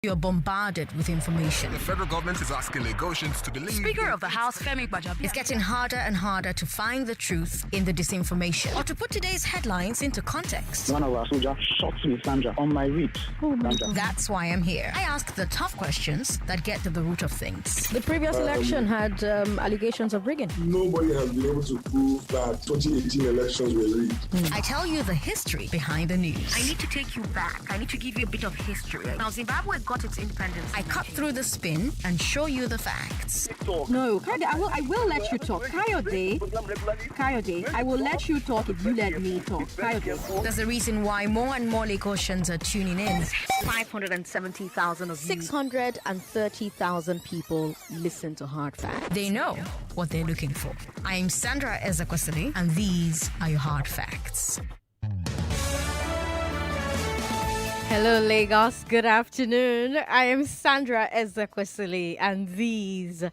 You're bombarded with information. The federal government is asking Lagosians to believe... Speaker of the House, Femi Gbajabiamila. It's getting harder and harder to find the truth in the disinformation or to put today's headlines into context. One of our soldiers shot me, Sandra, on my ribs. Sandra. That's why I'm here. I ask the tough questions that get to the root of things. The previous election had allegations of rigging. Nobody has been able to prove that 2018 elections were rigged. I tell you the history behind the news. I need to take you back. I need to give you a bit of history. Now, Zimbabwe got its independence. I cut through the spin and show you the facts. No, I will let you talk. Kayode, I will let you talk if you let me talk. Kayode. There's a reason why more and more Lagosians are tuning in. 570,000 of you. 630,000 people listen to Hard Facts. They know what they're looking for. I'm Sandra Ezekwesili, and these are your hard facts. Hello, Lagos. Good afternoon. I am Sandra Ezekwesili, and these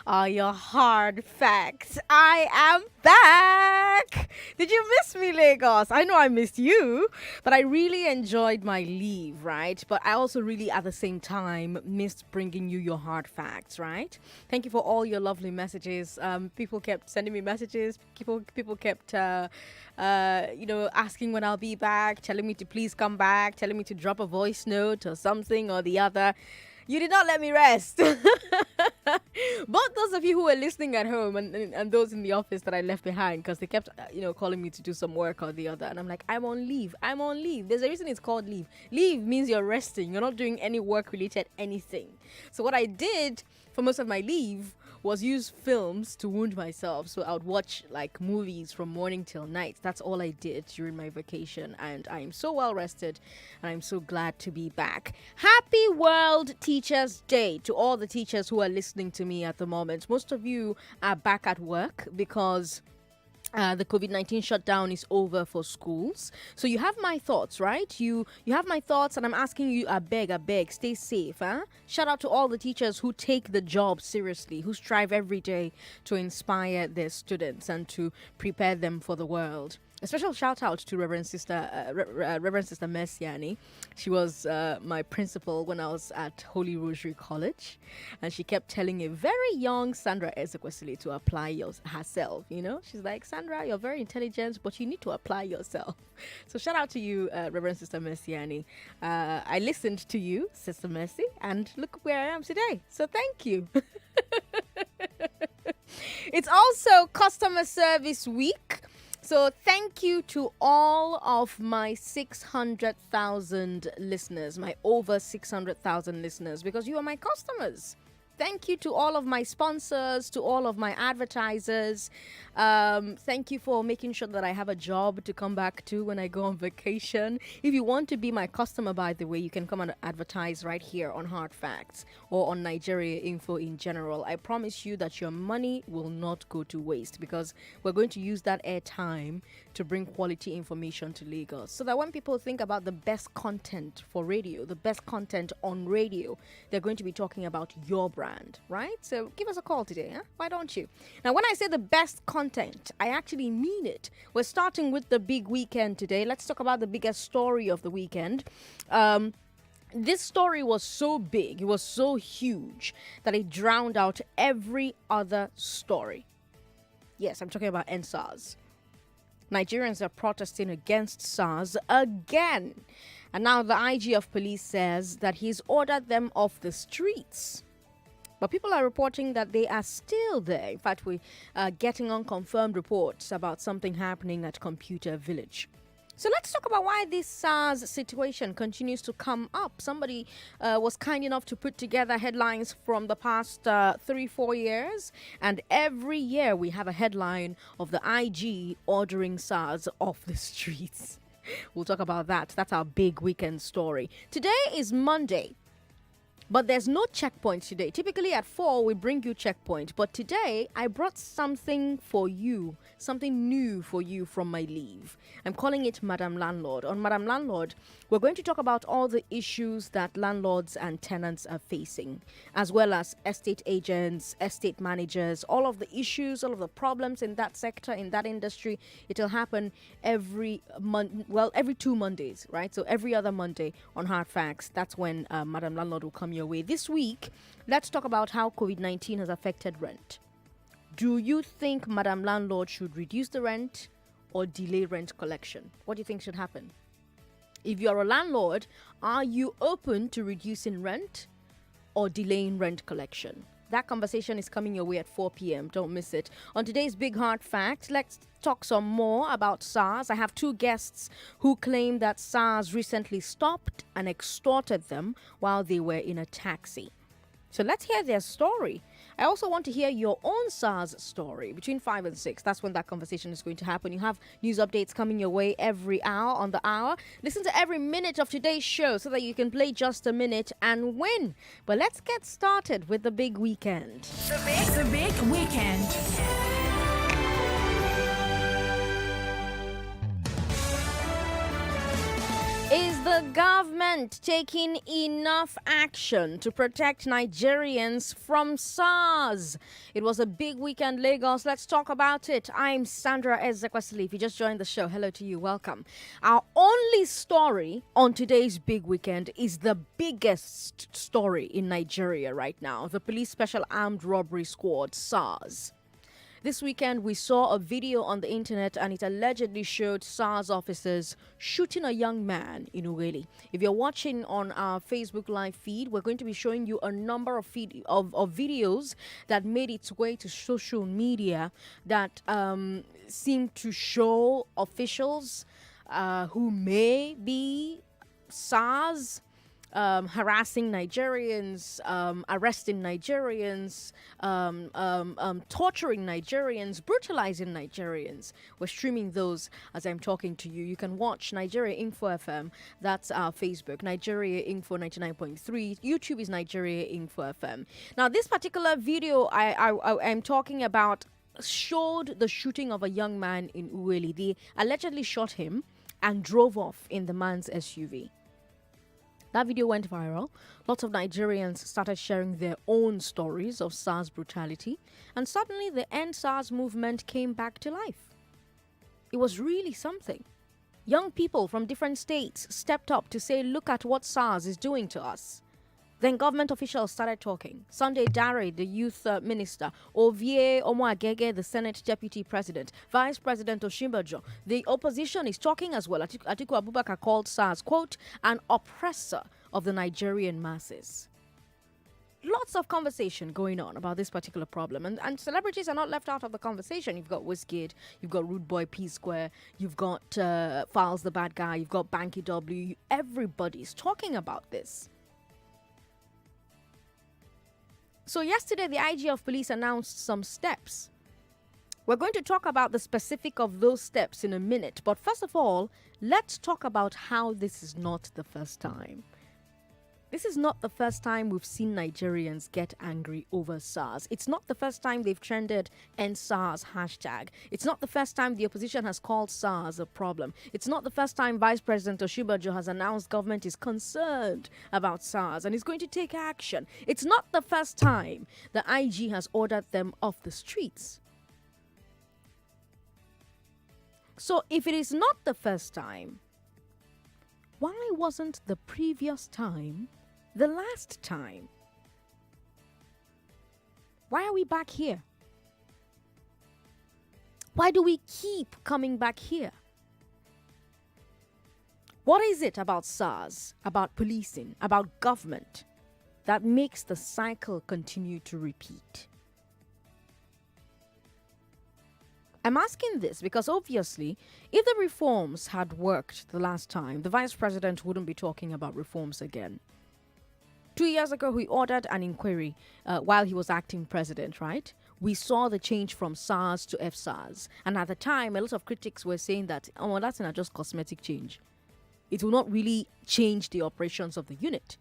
are your hard facts. I am back. Did you miss me, Lagos? I know I missed you, but I really enjoyed my leave, right? But I also really, at the same time, missed bringing you your hard facts, right? Thank you for all your lovely messages. People kept sending me messages. People kept, asking when I'll be back, telling me to please come back, telling me to drop a voice note or something or the other. You did not let me rest. Both those of you who were listening at home and those in the office that I left behind, because they kept, calling me to do some work or the other. And I'm like, I'm on leave. There's a reason it's called leave. Leave means you're resting. You're not doing any work-related anything. So what I did for most of my leave was use films to wound myself. So I would watch like movies from morning till night. That's all I did during my vacation. And I am so well rested and I'm so glad to be back. Happy World Teachers Day to all the teachers who are listening to me at the moment. Most of you are back at work because the COVID-19 shutdown is over for schools. So you have my thoughts, right? You have my thoughts, and I'm asking you, I beg, stay safe. Huh? Shout out to all the teachers who take the job seriously, who strive every day to inspire their students and to prepare them for the world. A special shout out to Reverend Sister Messiani. She was my principal when I was at Holy Rosary College, and she kept telling a very young Sandra Ezekwesili to apply herself. She's like, Sandra, you're very intelligent, but you need to apply yourself. So shout out to you, Reverend Sister Messiani. I listened to you, Sister Mercy, and look where I am today. So thank you. It's also Customer Service Week. So thank you to all of my 600,000 listeners, my over 600,000 listeners, because you are my customers. Thank you to all of my sponsors, to all of my advertisers. Thank you for making sure that I have a job to come back to when I go on vacation. If you want to be my customer, by the way, you can come and advertise right here on Hard Facts or on Nigeria Info in general. I promise you that your money will not go to waste because we're going to use that airtime to bring quality information to Lagos so that when people think about the best content for radio, the best content on radio, they're going to be talking about your brand, right? So give us a call today, huh? Why don't you? Now, when I say the best content, I actually mean it. We're starting with the big weekend today. Let's talk about the biggest story of the weekend. This story was so big, it was so huge that it drowned out every other story. Yes, I'm talking about SARS. Nigerians are protesting against SARS again. And now the IG of police says that he's ordered them off the streets. But people are reporting that they are still there. In fact, we are getting unconfirmed reports about something happening at Computer Village. So let's talk about why this SARS situation continues to come up. Somebody was kind enough to put together headlines from the past 3-4 years. And every year we have a headline of the IG ordering SARS off the streets. We'll talk about that. That's our big weekend story. Today is Monday. But there's no checkpoint today. Typically at 4, we bring you checkpoint. But today, I brought something for you, something new for you from my leave. I'm calling it Madam Landlord. On Madam Landlord, we're going to talk about all the issues that landlords and tenants are facing, as well as estate agents, estate managers, all of the issues, all of the problems in that sector, in that industry. It'll happen every 2 Mondays, right? So every other Monday on Hard Facts, that's when Madam Landlord will come your way. This week, let's talk about how COVID-19 has affected rent. Do you think Madam Landlord should reduce the rent or delay rent collection? What do you think should happen? If you're a landlord, are you open to reducing rent or delaying rent collection? That conversation is coming your way at 4 p.m. Don't miss it. On today's Big Hard Fact, let's talk some more about SARS. I have 2 guests who claim that SARS recently stopped and extorted them while they were in a taxi. So let's hear their story. I also want to hear your own SARS story between 5 and 6. That's when that conversation is going to happen. You have news updates coming your way every hour on the hour. Listen to every minute of today's show so that you can play just a minute and win. But let's get started with the big weekend. The big weekend. Is the government taking enough action to protect Nigerians from SARS? It was a big weekend, Lagos. Let's talk about it. I'm Sandra Ezekwesili. If you just joined the show, hello to you. Welcome. Our only story on today's big weekend is the biggest story in Nigeria right now. The Police Special Armed Robbery Squad, SARS. This weekend, we saw a video on the internet and it allegedly showed SARS officers shooting a young man in Uweli. If you're watching on our Facebook live feed, we're going to be showing you a number of videos that made its way to social media that seem to show officials who may be SARS harassing Nigerians, arresting Nigerians, torturing Nigerians, brutalizing Nigerians. We're streaming those as I'm talking to you. You can watch Nigeria Info FM. That's our Facebook. Nigeria Info 99.3. YouTube is Nigeria Info FM. Now, this particular video I'm talking about showed the shooting of a young man in Uweli. They allegedly shot him and drove off in the man's SUV. That video went viral. Lots of Nigerians started sharing their own stories of SARS brutality, and suddenly the End SARS movement came back to life. It was really something. Young people from different states stepped up to say, look at what SARS is doing to us. Then government officials started talking. Sunday Dare, the youth minister, Ovie Omoagege, the Senate deputy president, Vice President Oshimbajo. The opposition is talking as well. Atiku Abubakar called SARS, quote, an oppressor of the Nigerian masses. Lots of conversation going on about this particular problem. And celebrities are not left out of the conversation. You've got Wizkid, you've got Rude Boy P Square, you've got Files the Bad Guy, you've got Banky W. Everybody's talking about this. So yesterday, the IG of police announced some steps. We're going to talk about the specific of those steps in a minute. But first of all, let's talk about how this is not the first time. This is not the first time we've seen Nigerians get angry over SARS. It's not the first time they've trended End SARS hashtag. It's not the first time the opposition has called SARS a problem. It's not the first time Vice President Oshimbajo has announced government is concerned about SARS and is going to take action. It's not the first time the IG has ordered them off the streets. So if it is not the first time, why wasn't the previous time the last time? Why are we back here? Why do we keep coming back here? What is it about SARS, about policing, about government that makes the cycle continue to repeat? I'm asking this because obviously, if the reforms had worked the last time, the vice president wouldn't be talking about reforms again. 2 years ago, he ordered an inquiry while he was acting president, right? We saw the change from SARS to FSARS. And at the time, a lot of critics were saying that, oh, that's not just cosmetic change. It will not really change the operations of the unit.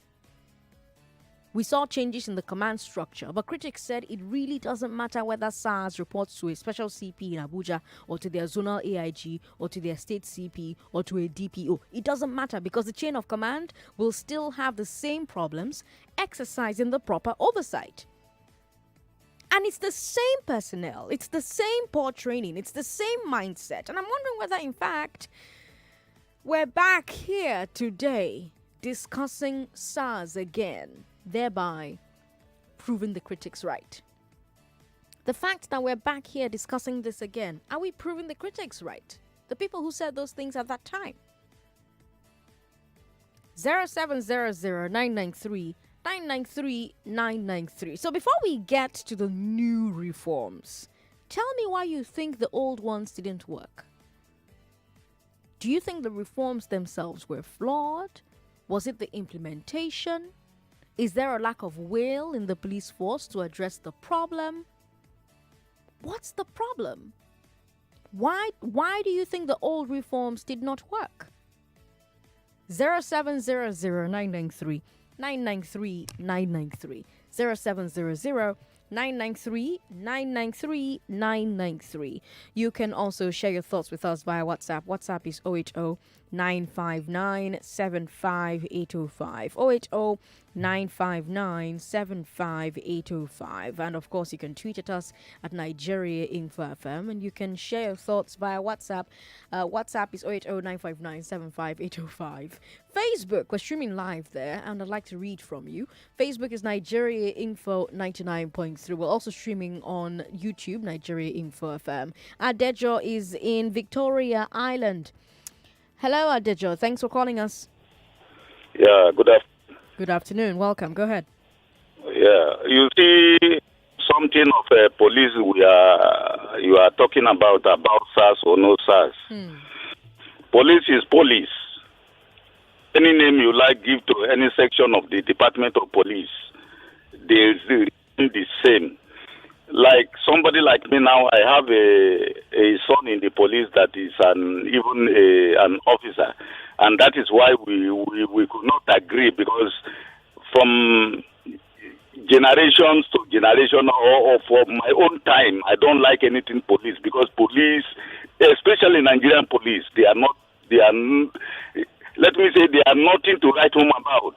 We saw changes in the command structure, but critics said it really doesn't matter whether SARS reports to a special CP in Abuja or to their zonal AIG or to their state CP or to a DPO. It doesn't matter because the chain of command will still have the same problems exercising the proper oversight. And it's the same personnel, it's the same poor training, it's the same mindset. And I'm wondering whether, in fact, we're back here today discussing SARS again, thereby proving the critics right. The fact that we're back here discussing this again, are we proving the critics right? The people who said those things at that time. 0700-993-993. So before we get to the new reforms, tell me why you think the old ones didn't work. Do you think the reforms themselves were flawed? Was it the implementation? Is there a lack of will in the police force to address the problem? What's the problem? Why do you think the old reforms did not work? 0700-993-993. 0700-993-993. You can also share your thoughts with us via WhatsApp. WhatsApp is 080-959-75805. 080-959-75805. And of course, you can tweet at us at Nigeria Info FM, and you can share your thoughts via WhatsApp. WhatsApp is 080-959-75805. Facebook, we're streaming live there, and I'd like to read from you. Facebook is Nigeria Info 99.3. We're also streaming on YouTube, Nigeria Info FM. Adejo is in Victoria Island. Hello, Adejo. Thanks for calling us. Yeah, good afternoon. Good afternoon. Welcome. Go ahead. Yeah, you see something of police you are talking about SARS or no SARS. Police is police. Any name you like, give to any section of the Department of Police, they remain the same. Like somebody like me now, I have a son in the police that is an officer, and that is why we could not agree, because from generations to generation or for my own time, I don't like anything police, because police, especially Nigerian police, they are nothing to write home about.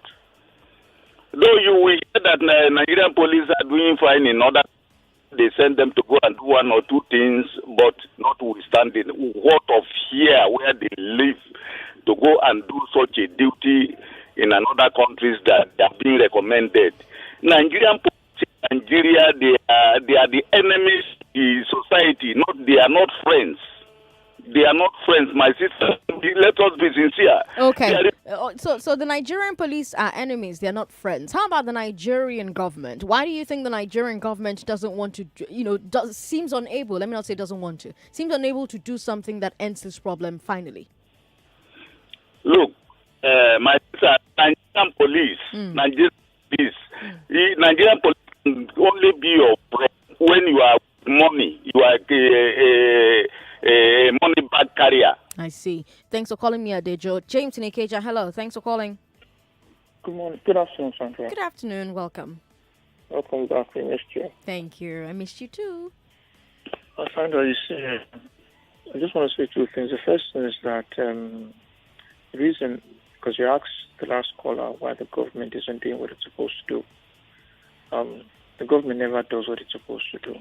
Though you will hear that Nigerian police are doing fine in order, they send them to go and do one or two things, but notwithstanding, what of here where they live to go and do such a duty in another countries that they are being recommended? Nigerian police in Nigeria, they are the enemies in society. They are not friends. They are not friends, my sister. Let us be sincere. Okay. So the Nigerian police are enemies. They are not friends. How about the Nigerian government? Why do you think the Nigerian government doesn't want to, seems unable, let me not say doesn't want to, seems unable to do something that ends this problem finally? Look, my sister, Nigerian police, Nigerian police can only be your friend when you are money. You are a money bag carrier. I see. Thanks for calling me, Adejo. James in Ikeja, hello. Thanks for calling. Good morning. Good afternoon, Sandra. Good afternoon. Welcome. Welcome back. We missed you. Thank you. I missed you too. Sandra, you see, I just want to say two things. The first thing is that the reason, because you asked the last caller why the government isn't doing what it's supposed to do. The government never does what it's supposed to do.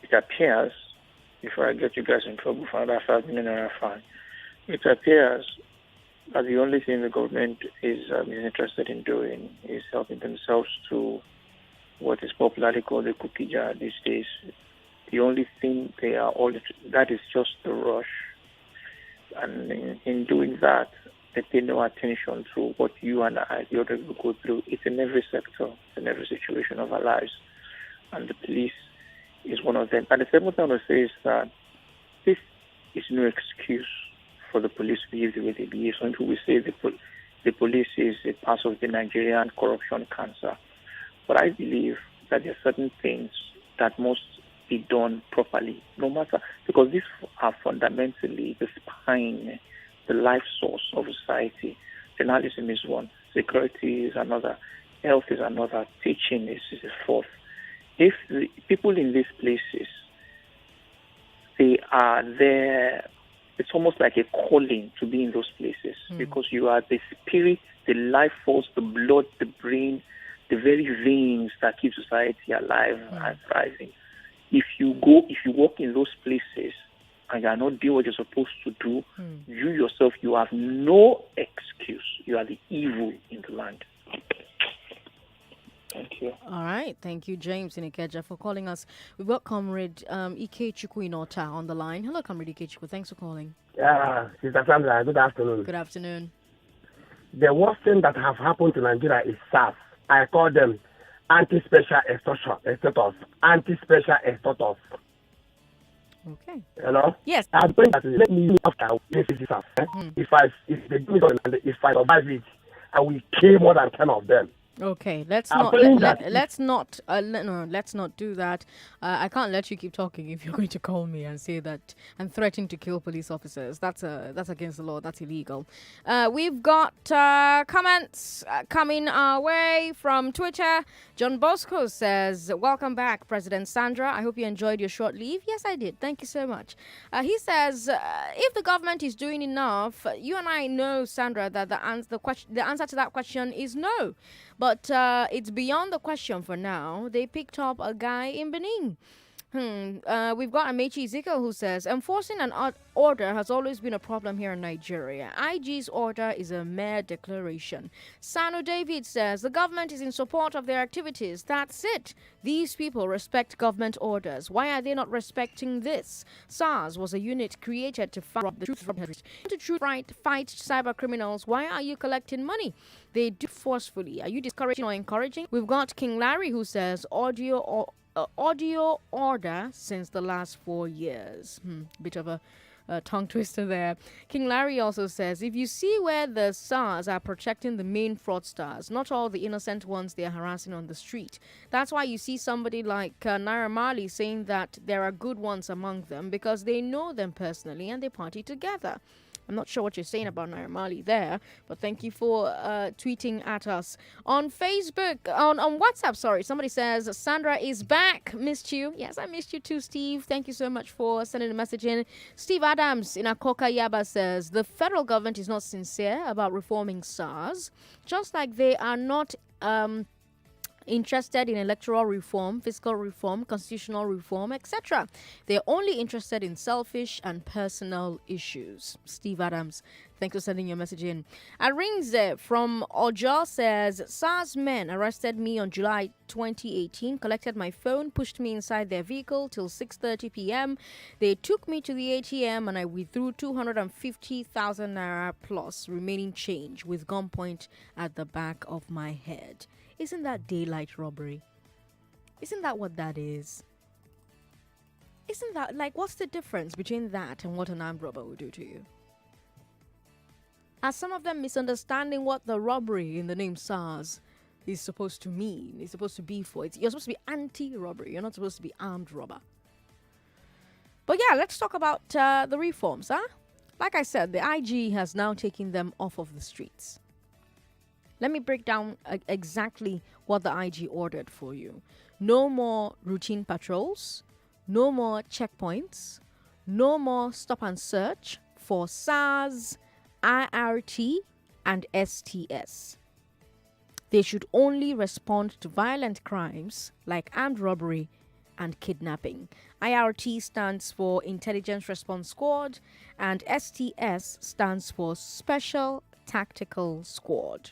It appears, before I get you guys in trouble for another 5 minutes, it appears that the only thing the government is interested in doing is helping themselves to what is popularly called the cookie jar these days. The only thing that is just the rush. And in doing that, they pay no attention to what you and I, the other people, go through. It's in every sector, it's in every situation of our lives. And the police is one of them. And the second thing I want to say is that this is no excuse for the police to behave the way they behave. Some people will say the police is a part of the Nigerian corruption cancer. But I believe that there are certain things that must be done properly, no matter, because these are fundamentally the spine, the life source of society. Journalism is one. Security is another. Health is another. Teaching is a fourth. If the people in these places, they are there, it's almost like a calling to be in those places because you are the spirit, the life force, the blood, the brain, the very veins that keep society alive and thriving. If you walk in those places and you are not doing what you're supposed to do, you yourself, you have no excuse. You are the evil in the land. Thank you. All right. Thank you, James in Ikeja, for calling us. We've got Comrade Ike Chukwu in Ota on the line. Hello, Comrade Ike Chukwu. Thanks for calling. Yeah, Sister Sandra, good afternoon. Good afternoon. The worst thing that have happened to Nigeria is SARS. I call them anti-special extorters. Anti-special extorters. Okay. Hello? Yes. I'm going to let me after this SARS. If they do it and if I survive it, I will kill more than 10 of them. Okay, let's not do that. I can't let you keep talking if you're going to call me and say that and threaten to kill police officers. That's against the law. That's illegal. We've got comments coming our way from Twitter. John Bosco says, "Welcome back, President Sandra. I hope you enjoyed your short leave." Yes, I did. Thank you so much. He says, "If the government is doing enough, you and I know, Sandra, that the answer to that question is no. But it's beyond the question for now. They picked up a guy in Benin." We've got Amechi Ezekiel who says, "Enforcing an order has always been a problem here in Nigeria. IG's order is a mere declaration." Sanu David says, "The government is in support of their activities. That's it. These people respect government orders. Why are they not respecting this? SARS was a unit created to fight fight cyber criminals. Why are you collecting money? They do forcefully. Are you discouraging or encouraging?" We've got King Larry who says, audio order since the last 4 years. Bit of a tongue twister there. King Larry also says, "If you see where the SARS are protecting the main fraudsters, not all the innocent ones they are harassing on the street. That's why you see somebody like Naira Marley saying that there are good ones among them because they know them personally and they party together." I'm not sure what you're saying about Naira Marley there, but thank you for tweeting at us. On Facebook, on WhatsApp, sorry, somebody says, "Sandra is back. Missed you." Yes, I missed you too, Steve. Thank you so much for sending a message in. Steve Adams in Akoka Yaba says, "The federal government is not sincere about reforming SARS, just like they are not interested in electoral reform, fiscal reform, constitutional reform, etc. They're only interested in selfish and personal issues." Steve Adams, thanks for sending your message in. Arinze from Ojo says, "SARS men arrested me on July 2018, collected my phone, pushed me inside their vehicle till 6:30 p.m. They took me to the ATM and I withdrew 250,000 naira plus remaining change with gunpoint at the back of my head." Isn't that daylight robbery? Isn't that what that is? Isn't that, like, what's the difference between that and what an armed robber would do to you? Are some of them misunderstanding what the robbery in the name SARS is supposed to mean? It's supposed to be for. You're supposed to be anti-robbery. You're not supposed to be armed robber. But yeah, let's talk about the reforms, huh? Like I said, the IG has now taken them off of the streets. Let me break down exactly what the IG ordered for you. No more routine patrols, no more checkpoints, no more stop and search for SARS, IRT, and STS. They should only respond to violent crimes like armed robbery and kidnapping. IRT stands for Intelligence Response Squad, and STS stands for Special Tactical Squad.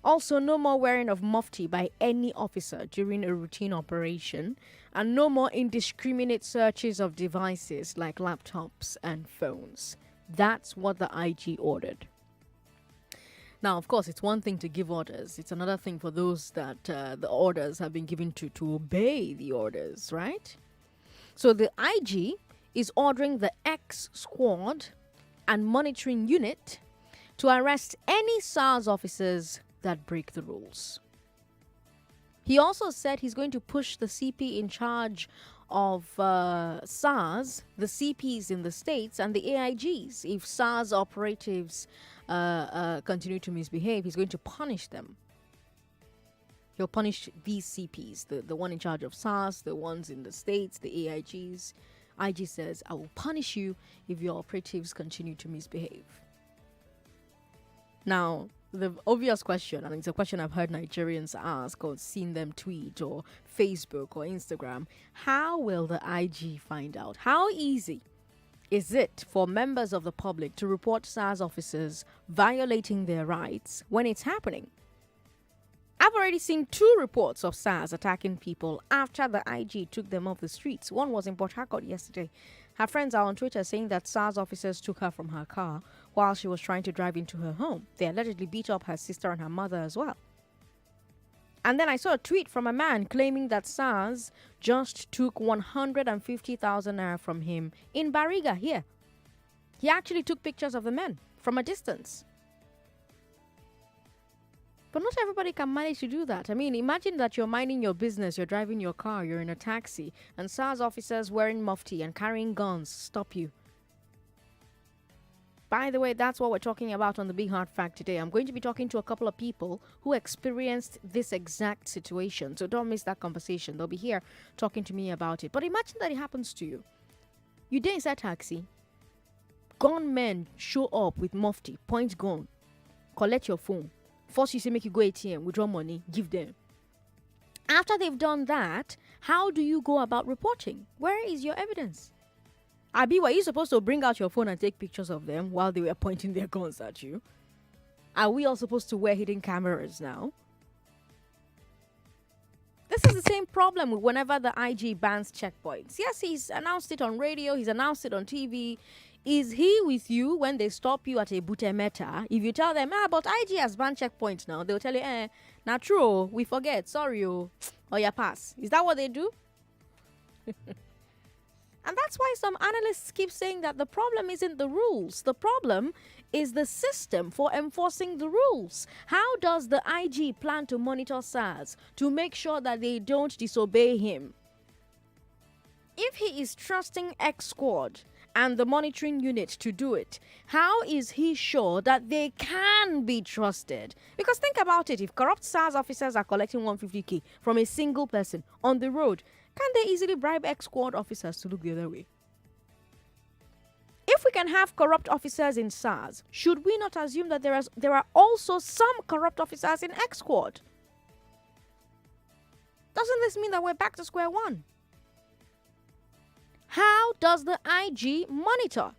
Also, no more wearing of mufti by any officer during a routine operation, and no more indiscriminate searches of devices like laptops and phones. That's what the IG ordered. Now, of course, it's one thing to give orders. It's another thing for those that the orders have been given to obey the orders, right? So the IG is ordering the X squad and monitoring unit to arrest any SARS officers that break the rules. He also said he's going to push the CP in charge of SARS, the CPs in the states, and the AIGs if SARS operatives continue to misbehave, he's going to punish them. He'll punish these CPs, the one in charge of SARS, the ones in the states, the AIGs. IG says, I will punish you if your operatives continue to misbehave. Now, the obvious question, and it's a question I've heard Nigerians ask or seen them tweet or Facebook or Instagram, how will the IG find out? How easy is it for members of the public to report SARS officers violating their rights when it's happening? I've already seen 2 reports of SARS attacking people after the IG took them off the streets. One was in Port Harcourt yesterday. Her friends are on Twitter saying that SARS officers took her from her car while she was trying to drive into her home. They allegedly beat up her sister and her mother as well. And then I saw a tweet from a man claiming that SARS just took 150,000 naira from him in Bariga here. He actually took pictures of the men from a distance. But not everybody can manage to do that. I mean, imagine that you're minding your business, you're driving your car, you're in a taxi, and SARS officers wearing mufti and carrying guns stop you. By the way, that's what we're talking about on the Big Hard Fact today. I'm going to be talking to a couple of people who experienced this exact situation. So don't miss that conversation. They'll be here talking to me about it. But imagine that it happens to you. You're inside taxi. Gunmen show up with mufti, point gun, collect your phone. Force you to make you go ATM, withdraw money, give them. After they've done that, how do you go about reporting? Where is your evidence? Abi, were you supposed to bring out your phone and take pictures of them while they were pointing their guns at you? Are we all supposed to wear hidden cameras now? This is the same problem with whenever the IG bans checkpoints. Yes, he's announced it on radio, he's announced it on TV. Is he with you when they stop you at a Butemeta? If you tell them, but IG has banned checkpoints now, they'll tell you, not true, we forget, sorry, or you pass. Is that what they do? And that's why some analysts keep saying that the problem isn't the rules. The problem is the system for enforcing the rules. How does the IG plan to monitor SARS to make sure that they don't disobey him? If he is trusting X Squad and the monitoring unit to do it, how is he sure that they can be trusted? Because think about it, if corrupt SARS officers are collecting 150k from a single person on the road, can they easily bribe X Squad officers to look the other way? If we can have corrupt officers in SARS, should we not assume that there are also some corrupt officers in X Squad? Doesn't this mean that we're back to square one? How does the IG monitor?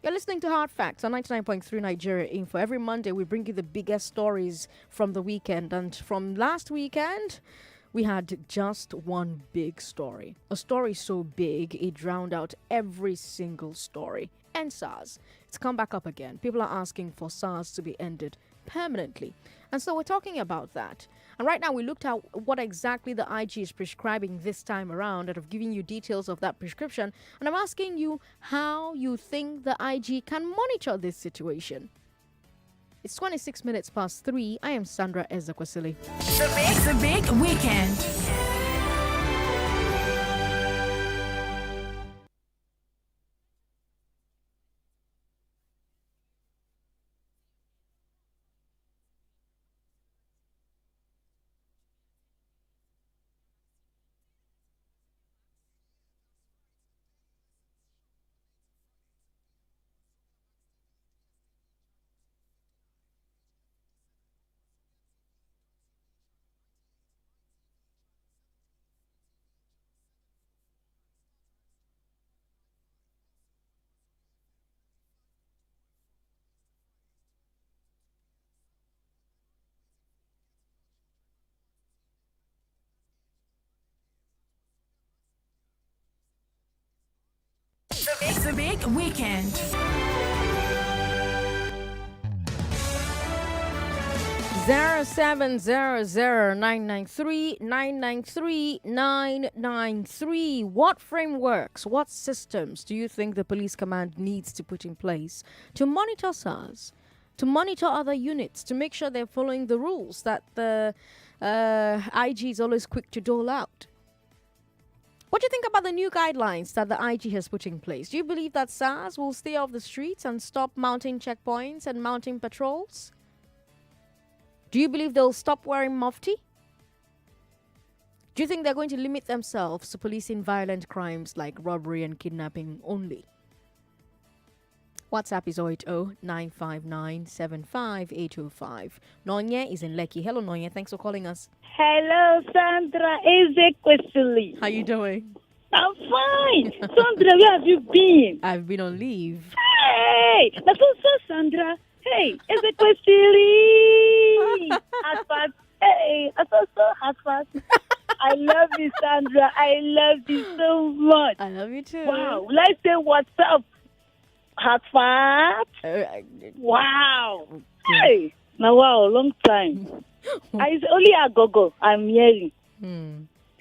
You're listening to Hard Facts on 99.3 Nigeria Info. Every Monday, we bring you the biggest stories from the weekend. And from last weekend, we had just one big story. A story so big, it drowned out every single story. And SARS. It's come back up again. People are asking for SARS to be ended permanently. And so we're talking about that. And right now we looked at what exactly the IG is prescribing this time around, and I've given you details of that prescription. And I'm asking you how you think the IG can monitor this situation. It's 26 minutes past 3. I am Sandra Ezekwesili. The big weekend. The big weekend. 0700993993993. What frameworks, what systems do you think the police command needs to put in place to monitor SARS, to monitor other units, to make sure they're following the rules that the IG is always quick to dole out? What do you think about the new guidelines that the IG has put in place? Do you believe that SARS will stay off the streets and stop mounting checkpoints and mounting patrols? Do you believe they'll stop wearing mufti? Do you think they're going to limit themselves to policing violent crimes like robbery and kidnapping only? WhatsApp is 080-959-75805. Nonya is in Lekki. Hello, Nonya. Thanks for calling us. Hello, Sandra Ezekwesili. How you doing? I'm fine. Sandra, where have you been? I've been on leave. Hey, that's also Sandra. Hey, Ezekwesili. Hasfat. Hey, that's also Hasfat. I love you, Sandra. I love you so much. I love you too. Wow. Will I say what's up? Hasfat. Wow. Hey. Now, wow, long time. It's only a go-go. I'm hearing.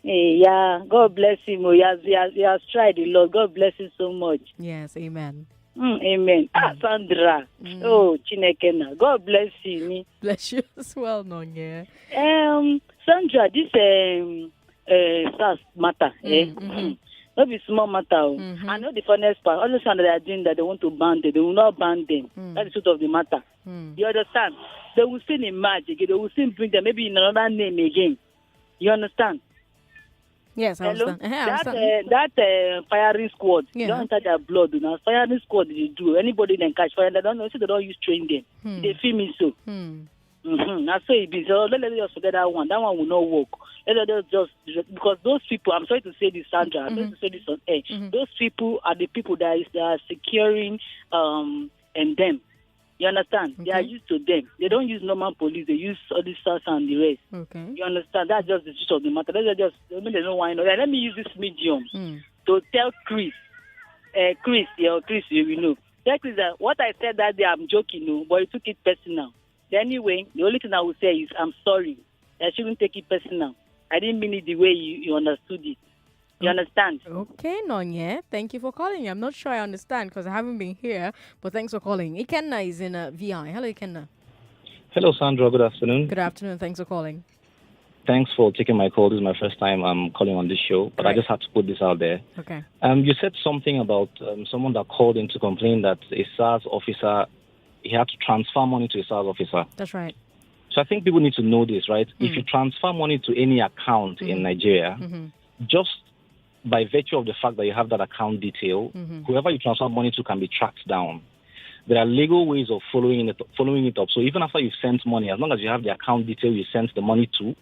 Hey, yeah. God bless him. He has tried a lot. God bless him so much. Yes, amen. Amen. Sandra. Oh, Chinekena. God bless you. Bless you as well, Nonya. Sandra, this SARS matter. Not be small matter. I know the funniest part. All the time they are doing that, they want to ban them. They will not ban them. That's the truth of the matter. You understand? They will still emerge again. They will still bring them maybe in another name again. You understand? Yes, I understand. That firing squad, Yeah. don't enter their blood. Now, firing squad, they do. Anybody then catch fire, they don't know. So they don't use train them. They feel me so. That's so it be. So let us just forget that one. That one will not work. Let us just because those people. I'm sorry to say this, Sandra. I'm sorry to say this on air. Those people are the people that are securing and them. You understand? Okay. They are used to them. They don't use normal police. They use all these SARS and the rest. Okay. You understand? That's just the truth of the matter. Let me know why. Let me use this medium to tell Chris. Chris, you know. Tell Chris that what I said that day, I'm joking, no, but he took it personal. Anyway, the only thing I will say is I'm sorry. I shouldn't take it personal. I didn't mean it the way you understood it. You understand? Okay, Nonya. Thank you for calling. I'm not sure I understand because I haven't been here, but thanks for calling. Ikenna is in VI. Hello, Ikenna. Hello, Sandra. Good afternoon. Good afternoon. Thanks for calling. Thanks for taking my call. This is my first time I'm calling on this show, but I just had to put this out there. Okay. You said something about someone that called in to complain that a SARS officer, he had to transfer money to a SARS officer. That's right. So I think people need to know this, right? If you transfer money to any account in Nigeria, just by virtue of the fact that you have that account detail, whoever you transfer money to can be tracked down. There are legal ways of following it up. So even after you've sent money, as long as you have the account detail you sent the money to,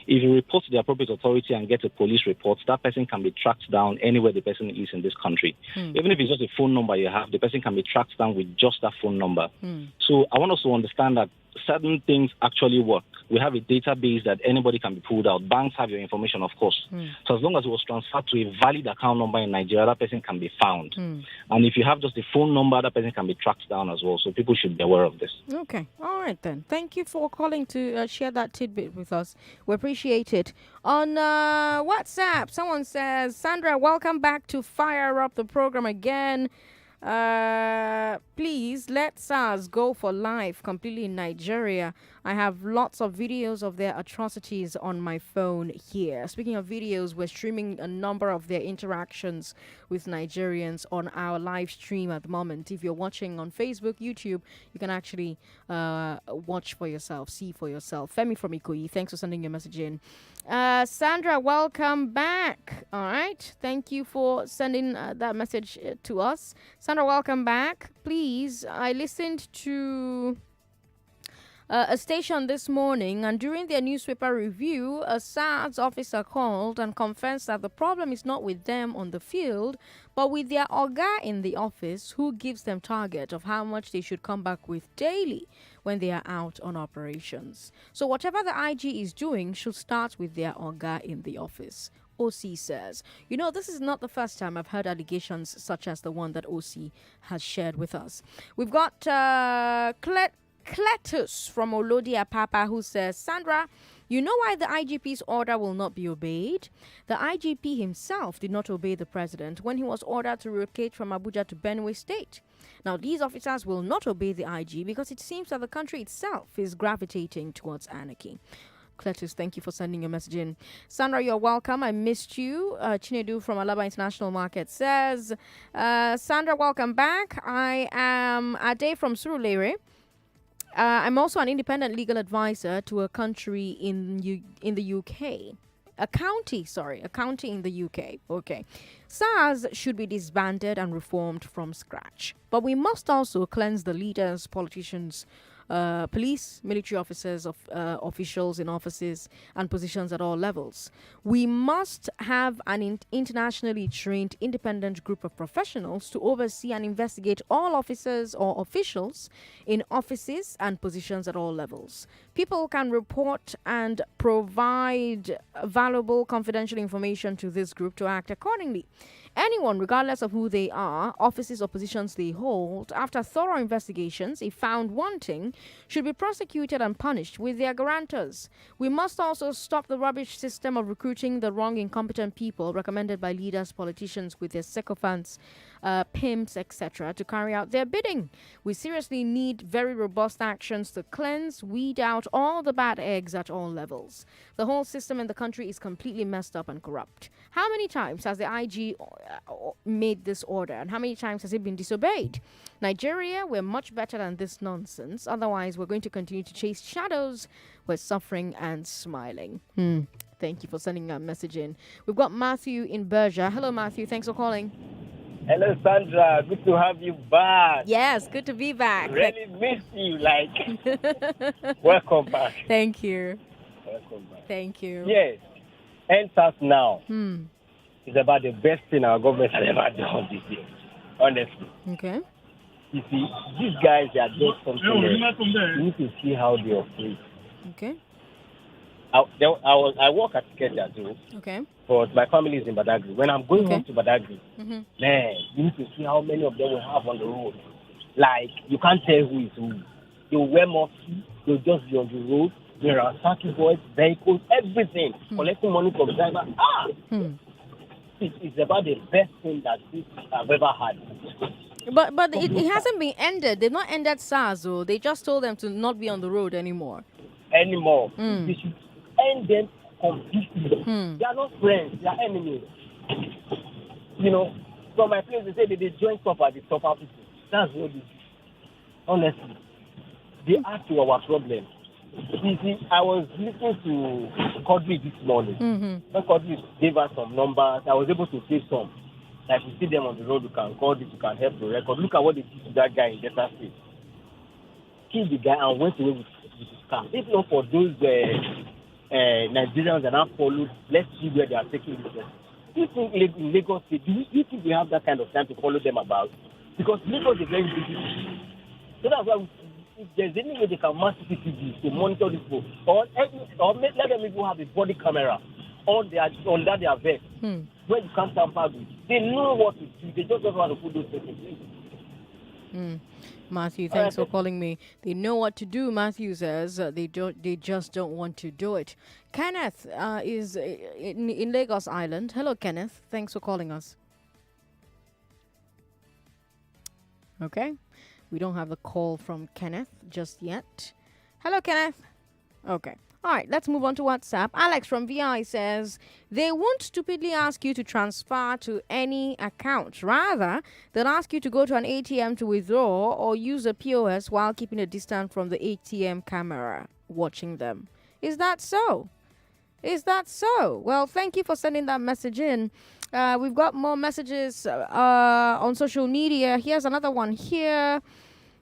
if you report to the appropriate authority and get a police report, that person can be tracked down anywhere the person is in this country. Even if it's just a phone number you have, the person can be tracked down with just that phone number. So I want us to understand that certain things actually work. We have a database that anybody can be pulled out. Banks have your information, of course. So as long as it was transferred to a valid account number in Nigeria, that person can be found. And if you have just a phone number, that person can be tracked down as well. So people should be aware of this. Okay. All right, then. Thank you for calling to share that tidbit with us. We appreciate it. On WhatsApp, someone says, Sandra, welcome back to Fire Up the program again. Please let SARS go for life completely in Nigeria. I have lots of videos of their atrocities on my phone here. Speaking of videos, we're streaming a number of their interactions with Nigerians on our live stream at the moment. If you're watching on Facebook, YouTube, you can actually watch for yourself, see for yourself. Femi from Ikoyi, thanks for sending your message in. Sandra, welcome back. All right. Thank you for sending that message to us. Sandra, welcome back. Please, I listened to a station this morning, and during their newspaper review, a SARS officer called and confessed that the problem is not with them on the field, but with their oga in the office, who gives them target of how much they should come back with daily when they are out on operations. So whatever the IG is doing should start with their oga in the office. OC says. You know, this is not the first time I've heard allegations such as the one that OC has shared with us. We've got Cletus from Olodia Papa, who says, Sandra, you know why the IGP's order will not be obeyed? The IGP himself did not obey the president when he was ordered to relocate from Abuja to Benue State. Now, these officers will not obey the IG because it seems that the country itself is gravitating towards anarchy. Cletus, thank you for sending your message in. Sandra, you're welcome. I missed you. Chinedu from Alaba International Market says, Sandra, welcome back. I am Ade from Surulere. I'm also an independent legal advisor to a country in the UK. A county in the UK. Okay. SARS should be disbanded and reformed from scratch. But we must also cleanse the leaders, politicians, police, military officers, officials in offices and positions at all levels. We must have an internationally trained independent group of professionals to oversee and investigate all officers or officials in offices and positions at all levels. People can report and provide valuable confidential information to this group to act accordingly. Anyone, regardless of who they are, offices or positions they hold, after thorough investigations, if found wanting, should be prosecuted and punished with their guarantors. We must also stop the rubbish system of recruiting the wrong, incompetent people recommended by leaders, politicians with their sycophants, pimps, etc., to carry out their bidding. We seriously need very robust actions to cleanse, weed out all the bad eggs at all levels. The whole system in the country is completely messed up and corrupt. How many times has the IG made this order, and how many times has it been disobeyed? Nigeria, we're much better than this nonsense. Otherwise, we're going to continue to chase shadows. We're suffering and smiling. Thank you for sending that message in. We've got Matthew in Berger. Hello, Matthew. Thanks for calling. Hello, Sandra. Good to have you back. Yes, good to be back. Really missed you. Welcome back. Thank you. Welcome back. Thank you. Yes. Answers now. It's about the best thing our government has ever done this year. Honestly. Okay. You see, these guys are just something else. You need to see how they operate. Okay. I work at Keja too. Okay. But my family is in Badagry. When I'm going home to Badagry, man, you need to see how many of them we have on the road. You can't tell who is who. They'll wear mufti, they'll just be on the road. There are circuit boys, vehicles, everything, collecting money from drivers. It's about the best thing that I've ever had. But it hasn't been ended. They've not ended SARS, though. They just told them to not be on the road anymore. They should end them completely. They are not friends. They are enemies. From my place, they say they join stuff at the top people. That's what it is. Honestly. They add to our problem. You see, I was listening to Kodri this morning. When Kodri gave us some numbers, I was able to save some. Like, you see them on the road, you can call this, you can help the record. Look at what they did to that guy in Delta State. Killed the guy and went away with his car. If not for those Nigerians that have followed, let's see where they are taking this. Do you think in Lagos State, do you think we have that kind of time to follow them about? Because Lagos is very busy. So that's why if there's any way they can mass CCTV to monitor this boat, or let them even have a body camera under their vest, where you can't tamper with. They know what to do. They just don't want to put those things in place. Matthew, thanks for calling me. They know what to do, Matthew says. They just don't want to do it. Kenneth is in Lagos Island. Hello, Kenneth. Thanks for calling us. Okay. We don't have a call from Kenneth just yet. Hello, Kenneth. Okay. All right, let's move on to WhatsApp. Alex from VI says, they won't stupidly ask you to transfer to any account. Rather, they'll ask you to go to an ATM to withdraw or use a POS while keeping a distance from the ATM camera watching them. Is that so? Well, thank you for sending that message in. We've got more messages on social media. Here's another one here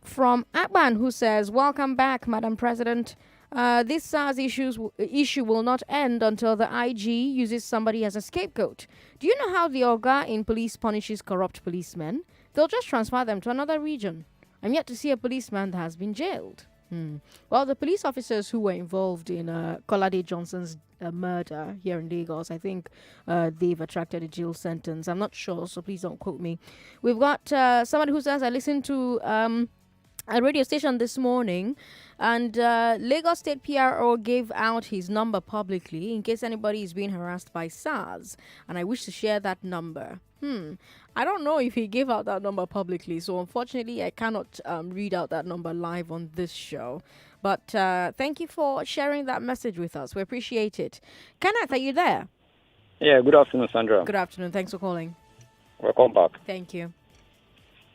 from Akban who says, welcome back, Madam President. This SARS issue will not end until the IG uses somebody as a scapegoat. Do you know how the Oga in police punishes corrupt policemen? They'll just transfer them to another region. I'm yet to see a policeman that has been jailed. Well, the police officers who were involved in Kolade Johnson's murder here in Lagos, I think they've attracted a jail sentence. I'm not sure, so please don't quote me. We've got somebody who says, I listened to a radio station this morning, and Lagos State PRO gave out his number publicly in case anybody is being harassed by SARS, and I wish to share that number. I don't know if he gave out that number publicly, so unfortunately I cannot read out that number live on this show. But thank you for sharing that message with us. We appreciate it. Kenneth, are you there? Yeah, good afternoon, Sandra. Good afternoon. Thanks for calling. Welcome back. Thank you.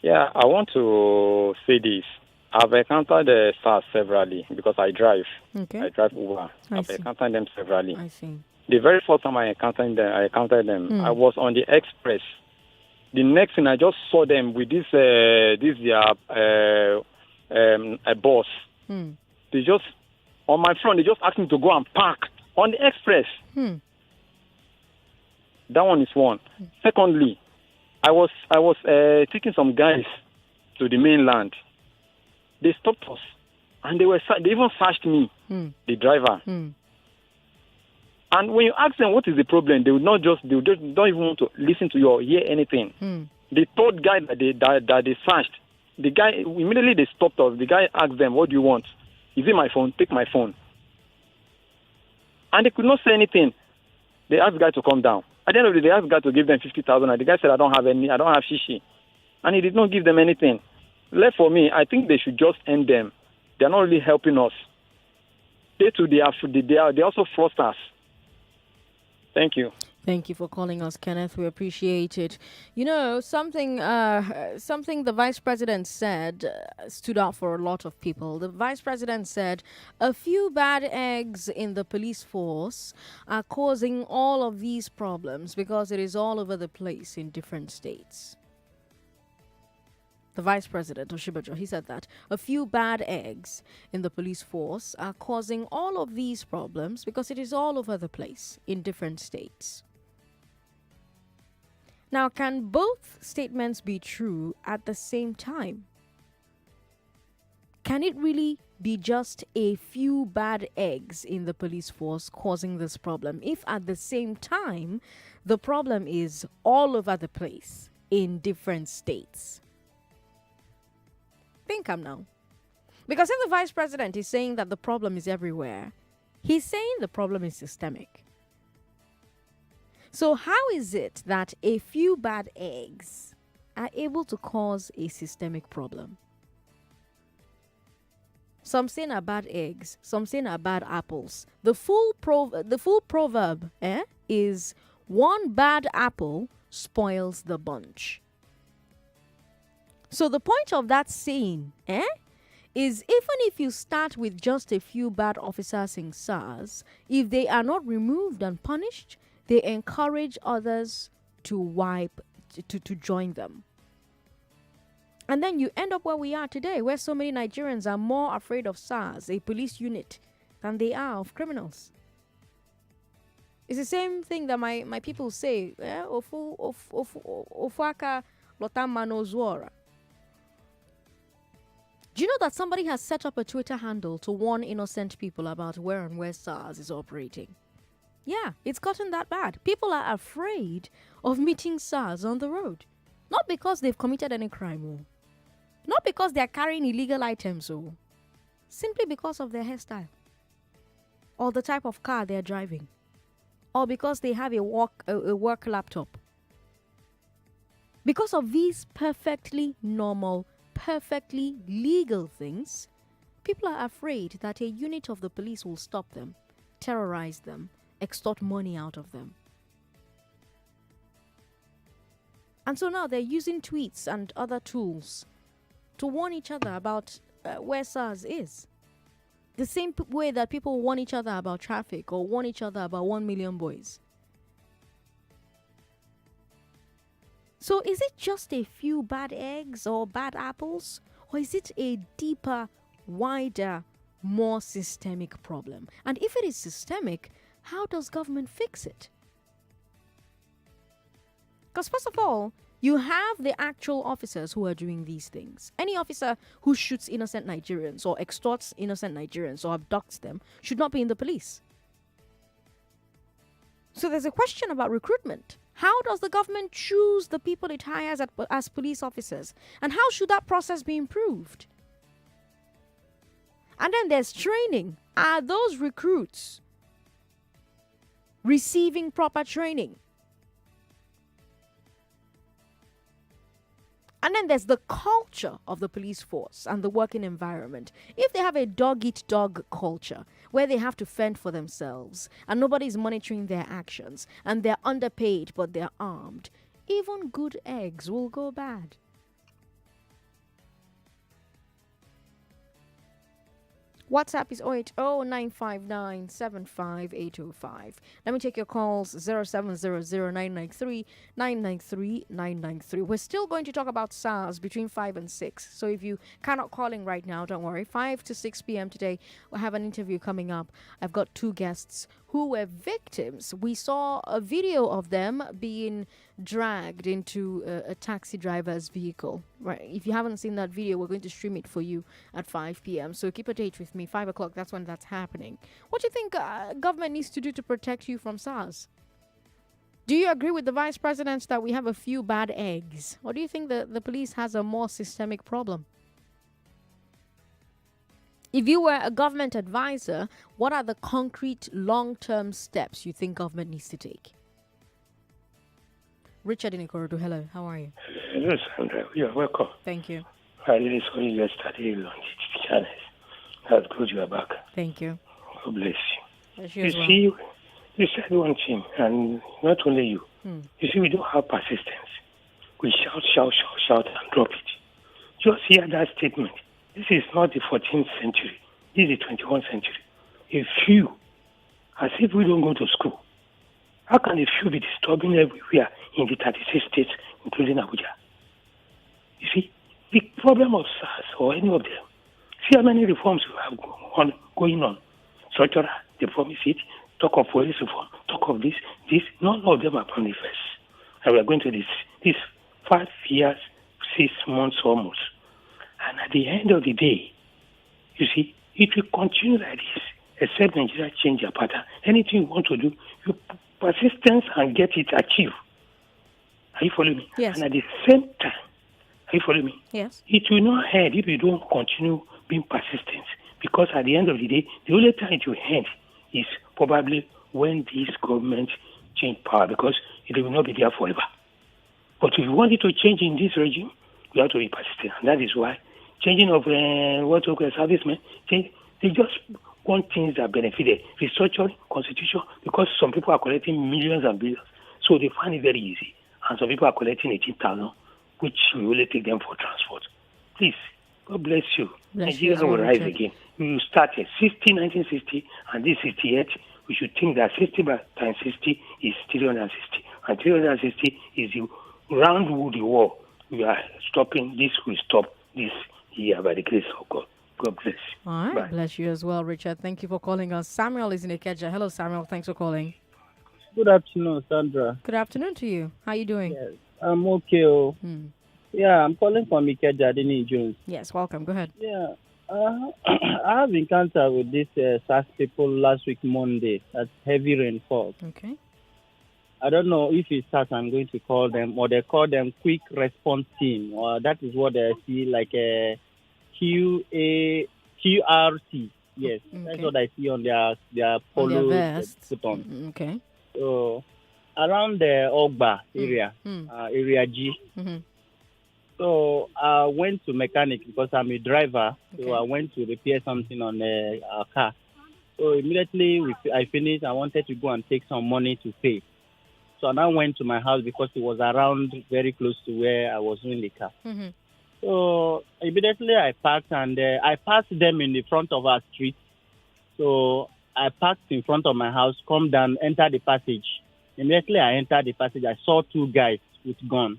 Yeah, I want to say this. I've encountered SARS severally because I drive. Okay. I drive Uber. I've see. encountered them severally. I see. The very first time I encountered them, I was on the express. The next thing I just saw them with this a bus. They just on my front. They just asked me to go and park on the express. That one is one. Secondly, I was taking some guys to the mainland. They stopped us, and they even searched me, the driver. And when you ask them what is the problem, they don't even want to listen to you or hear anything. The third guy that they searched, the guy immediately they stopped us. The guy asked them, "What do you want? Is it my phone? Take my phone." And they could not say anything. They asked the guy to come down. At the end of the day, they asked the guy to give them 50,000. And the guy said, I don't have shishi. And he did not give them anything. Left for me, I think they should just end them. They're not really helping us. They also forced us. Thank you. Thank you for calling us, Kenneth. We appreciate it. You know, something the Vice President said stood out for a lot of people. The Vice President said a few bad eggs in the police force are causing all of these problems because it is all over the place in different states. The Vice President, Oshibajo, he said that a few bad eggs in the police force are causing all of these problems because it is all over the place in different states. Now, can both statements be true at the same time? Can it really be just a few bad eggs in the police force causing this problem if at the same time the problem is all over the place in different states? Think now. Because if the Vice President is saying that the problem is everywhere, he's saying the problem is systemic. So how is it that a few bad eggs are able to cause a systemic problem? Some saying are bad eggs, some saying are bad apples. The full proverb is one bad apple spoils the bunch. So the point of that saying is even if you start with just a few bad officers in SARS, if they are not removed and punished, they encourage others to join them. And then you end up where we are today, where so many Nigerians are more afraid of SARS, a police unit, than they are of criminals. It's the same thing that my people say, Ofuaka Lotamano Zuora. Do you know that somebody has set up a Twitter handle to warn innocent people about where SARS is operating? Yeah, it's gotten that bad. People are afraid of meeting SARS on the road. Not because they've committed any crime, not because they're carrying illegal items, simply because of their hairstyle, or the type of car they're driving, or because they have a work laptop. Because of these perfectly normal, perfectly legal things, people are afraid that a unit of the police will stop them, terrorize them, extort money out of them. And so now they're using tweets and other tools to warn each other about where SARS is. The same way that people warn each other about traffic or warn each other about 1 million boys. So is it just a few bad eggs or bad apples? Or is it a deeper, wider, more systemic problem? And if it is systemic, how does government fix it? Because first of all, you have the actual officers who are doing these things. Any officer who shoots innocent Nigerians or extorts innocent Nigerians or abducts them should not be in the police. So there's a question about recruitment. How does the government choose the people it hires as police officers? And how should that process be improved? And then there's training. Are those recruits receiving proper training? And then there's the culture of the police force and the working environment. If they have a dog-eat-dog culture where they have to fend for themselves and nobody's monitoring their actions and they're underpaid but they're armed, even good eggs will go bad. WhatsApp is 080-959-75805. Let me take your calls, 0700-993-993-993. We're still going to talk about SARS between 5 and 6. So if you cannot call in right now, don't worry. 5 to 6 p.m. today, we'll have an interview coming up. I've got 2 guests who were victims. We saw a video of them being dragged into a taxi driver's vehicle. Right? If you haven't seen that video, we're going to stream it for you at 5 p.m. So keep a date with me. 5 o'clock, that's when that's happening. What do you think government needs to do to protect you from SARS? Do you agree with the vice president that we have a few bad eggs? Or do you think the police has a more systemic problem? If you were a government advisor, what are the concrete long-term steps you think government needs to take? Richard in Ikorodu, hello, how are you? Hello, Sandra. You're welcome. Thank you. I really saw you yesterday on the channel. That's good you are back. Thank you. God bless you. Bless You as well. see, you said one thing, and not only you. You see, we don't have persistence. We shout, and drop it. Just hear that statement. This is not the 14th century. This is the 21st century. A few, as if we don't go to school. How can a few be disturbing everywhere in the 36 states, including Abuja? You see, the problem of SARS or any of them, see how many reforms we have going on. Structural, they promise it. Talk of police reform, talk of this. None of them are manifest. And we are going to this 5 years, 6 months almost. And at the end of the day, you see, it will continue like this, except Nigeria change their pattern. Anything you want to do, you persistence and get it achieved. Are you following me? Yes. And at the same time, are you following me? Yes. It will not end if you don't continue being persistent. Because at the end of the day, the only time it will end is probably when this government change power, because it will not be there forever. But if you want it to change in this regime, you have to be persistent. And that is why changing of servicemen, they just want things that benefit them. Restructuring, constitution, because some people are collecting millions and billions. So they find it very easy. And some people are collecting 18,000, which will only take them for transport. Please, God bless you. Nigeria will rise again. We will start at 1960, and this 68. We should think that 60 times 60 is 360. And 360 is the round wood wall. We are stopping. This will stop this year by the grace of God. God bless. All right. Bye. Bless you as well, Richard. Thank you for calling us. Samuel is in Ikeja. Hello, Samuel. Thanks for calling. Good afternoon, Sandra. Good afternoon to you. How are you doing? Yes, I'm okay. Yeah, I'm calling from Ikeja, Dini Jones. Yes, welcome. Go ahead. Yeah. I have encounter with this SARS people last week, Monday. That's heavy rainfall. Okay. I don't know if it's SARS I'm going to call them, or they call them Quick Response Team, or that is what they see, like a QRC. Yes, that's what I see on their polo. On their vest. Put on. Okay. So around the Ogba area, area G. So I went to mechanic because I'm a driver. So I went to repair something on the car. So immediately I finished, I wanted to go and take some money to pay. So I now went to my house because it was around very close to where I was in the car. So immediately I parked, and I passed them in the front of our street. So I parked in front of my house, come down, enter the passage. Immediately I entered the passage, I saw 2 guys with guns.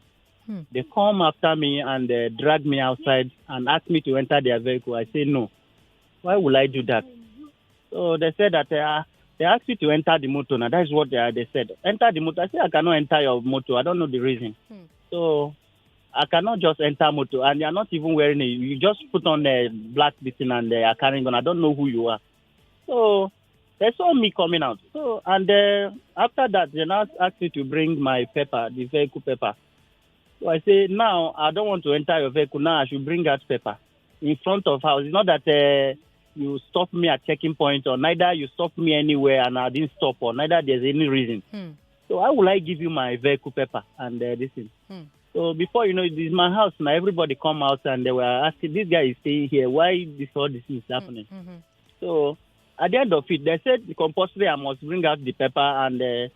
They come after me and drag me outside and ask me to enter their vehicle. I say no. Why would I do that? So they said that they asked you to enter the motor. Now that's what they said. Enter the motor. I said I cannot enter your motor. I don't know the reason. So I cannot just enter motor. And you are not even wearing it. You just put on a black thing and they are carrying on. I don't know who you are. So they saw me coming out. So and after that, they now asked me to bring my paper, the vehicle paper. So I say, now I don't want to enter your vehicle. Now I should bring that paper in front of house. It's not that you stop me at checking point, or neither you stop me anywhere and I didn't stop, or neither there's any reason. So how will I give you my vehicle paper and this thing? So before you know it, this is my house now. Everybody come out and they were asking, this guy is staying here. Why all this is happening? So at the end of it, they said compulsory I must bring out the paper, and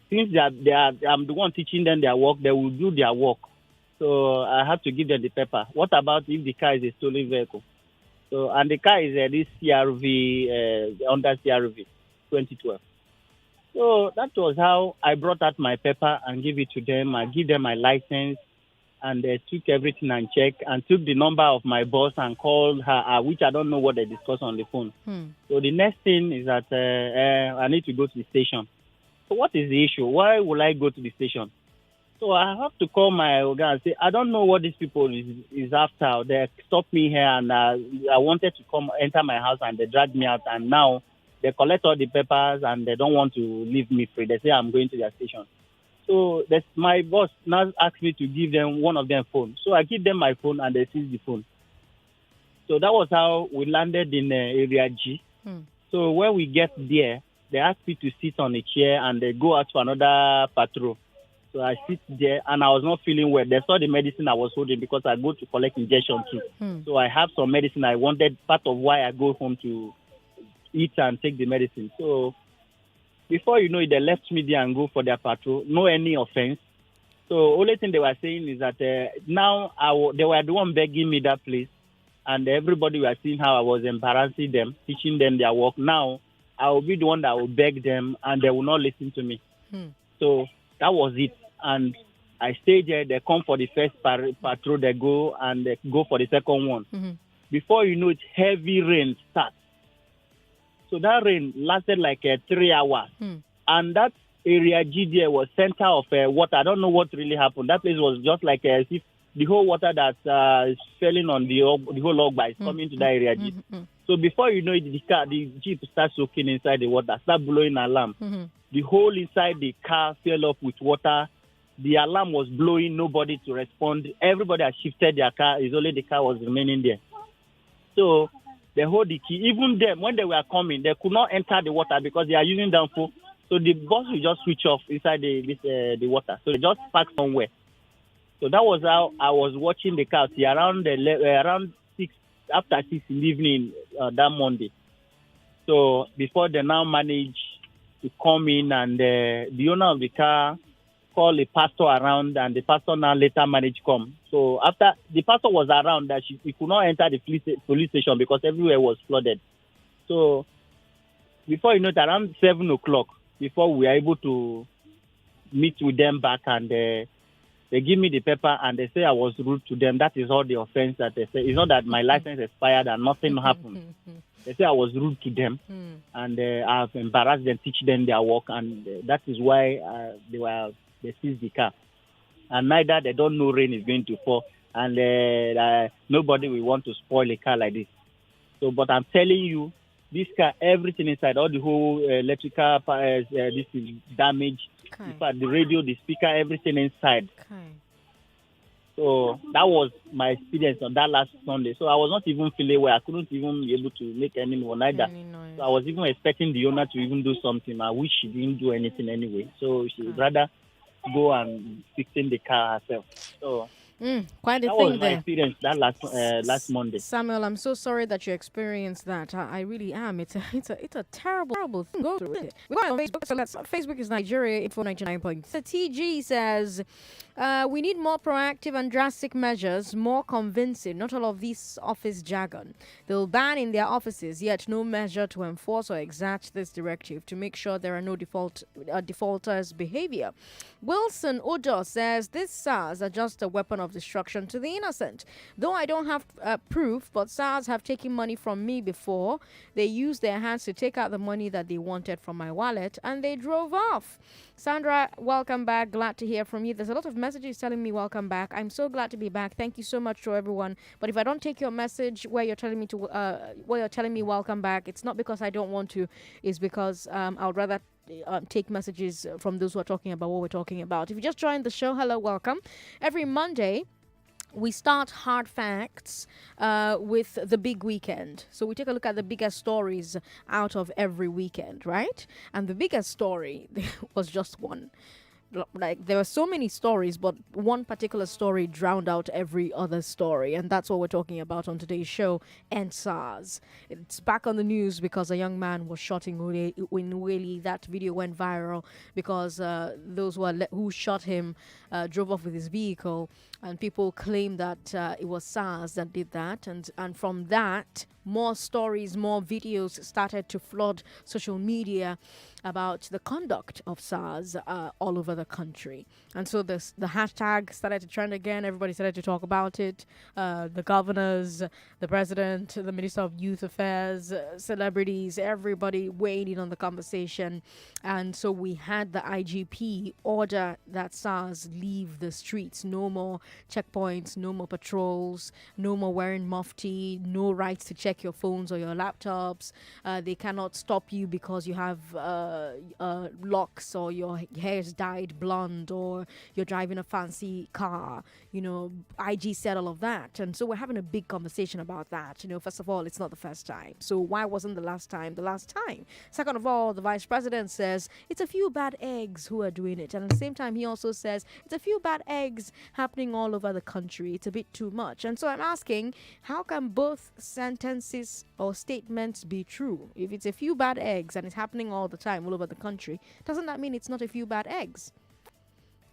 since I'm the one teaching them their work, they will do their work. So I have to give them the paper. What about if the car is a stolen vehicle? So and the car is this CRV under CRV 2012. So that was how I brought out my paper and give it to them. I give them my license, and they took everything and checked and took the number of my boss and called her, which I don't know what they discussed on the phone. So the next thing is that I need to go to the station. So what is the issue? Why will I go to the station? So I have to call my organ and say, I don't know what these people is after. They stopped me here, and I wanted to enter my house, and they dragged me out, and now they collect all the papers and they don't want to leave me free. They say I'm going to their station. So my boss now asked me to give them one of their phone. So I give them my phone and they seize the phone. So that was how we landed in Area G. So when we get there, they asked me to sit on a chair and they go out to another patrol. So I sit there and I was not feeling well. They saw the medicine I was holding because I go to collect injection too. So I have some medicine I wanted, part of why I go home to eat and take the medicine. So before you know it, they left me there and go for their patrol. No any offense. So only thing they were saying is that now they were the one begging me that place, and everybody were seeing how I was embarrassing them, teaching them their work. Now I will be the one that will beg them, and they will not listen to me. So that was it. And I stayed there. They come for the first patrol. They go and they go for the second one. Before you know it, heavy rain starts. So that rain lasted like 3 hours. And that area GDA was center of water. I don't know what really happened. That place was just like as if the whole water that is falling on the whole Ogba is coming to that area G. So before you know it, the jeep starts soaking inside the water, start blowing alarm. The whole inside the car fell up with water. The alarm was blowing, nobody to respond. Everybody had shifted their car. It's only the car was remaining there. So they hold the key. Even them, when they were coming, they could not enter the water because they are using downfall. So the bus will just switch off inside the water. So they just park somewhere. So that was how I was watching the car. See, around 6, after 6 in the evening that Monday. So before they now manage to come in, and the owner of the car called the pastor around, and the pastor now later managed to come. So after the pastor was around, that he could not enter the police station because everywhere was flooded. So before you know it, around 7 o'clock, before we were able to meet with them back, and they give me the paper and they say I was rude to them. That is all the offense that they say. It's not that my license expired and nothing happened. They say I was rude to them, and I've embarrassed them, teach them their work, and that is why they seized the car. And neither they don't know rain is going to fall, and nobody will want to spoil a car like this. So, but I'm telling you, this car, everything inside, all the whole electrical, this is damaged. In fact, the radio, the speaker, everything inside. So that was my experience on that last Sunday. So I was not even feeling well. I couldn't even be able to make any noise either. So I was even expecting the owner to even do something. I wish she didn't do anything anyway. So she would rather go and fix in the car herself. So quite a that thing was my there. experience that last Monday. Samuel, I'm so sorry that you experienced that. I really am. It's a terrible thing. Go through it. We're on Facebook, so Facebook is Nigeria Info 99.3. The TG says we need more proactive and drastic measures, more convincing. Not all of this office jargon. They'll ban in their offices, yet no measure to enforce or exact this directive to make sure there are no defaulters' behavior. Wilson Odo says this SARS are just a weapon of destruction to the innocent. Though I don't have proof, but SARS have taken money from me before. They used their hands to take out the money that they wanted from my wallet, and they drove off. Sandra, welcome back. Glad to hear from you. There's a lot of messages telling me welcome back. I'm so glad to be back. Thank you so much to everyone. But if I don't take your message where you're telling me welcome back, it's not because I don't want to. It's because I would rather take messages from those who are talking about what we're talking about. If you just joined the show, hello, welcome. Every Monday, we start Hard Facts with the big weekend. So we take a look at the biggest stories out of every weekend, right? And the biggest story was just one. like there were so many stories, but one particular story drowned out every other story, and that's what we're talking about on today's show. And SARS, it's back on the news because a young man was shot in Ueli. That video went viral because those who shot him drove off with his vehicle, and people claim that it was SARS that did that, and from that, more stories, more videos started to flood social media about the conduct of SARS all over the country. And so the hashtag started to trend again. Everybody started to talk about it. The governors, the president, the minister of youth affairs, celebrities, everybody weighed in on the conversation. And so we had the IGP order that SARS leave the streets. No more checkpoints, no more patrols, no more wearing mufti, no rights to check your phones or your laptops. They cannot stop you because you have locks or your hair is dyed blonde or you're driving a fancy car. IG said all of that. And so we're having a big conversation about that. First of all, it's not the first time. So why wasn't the last time the last time? Second of all, the vice president says it's a few bad eggs who are doing it. And at the same time, he also says it's a few bad eggs happening all over the country. It's a bit too much. And so I'm asking, how can both sentences or statements be true? If it's a few bad eggs and it's happening all the time all over the country, doesn't that mean it's not a few bad eggs?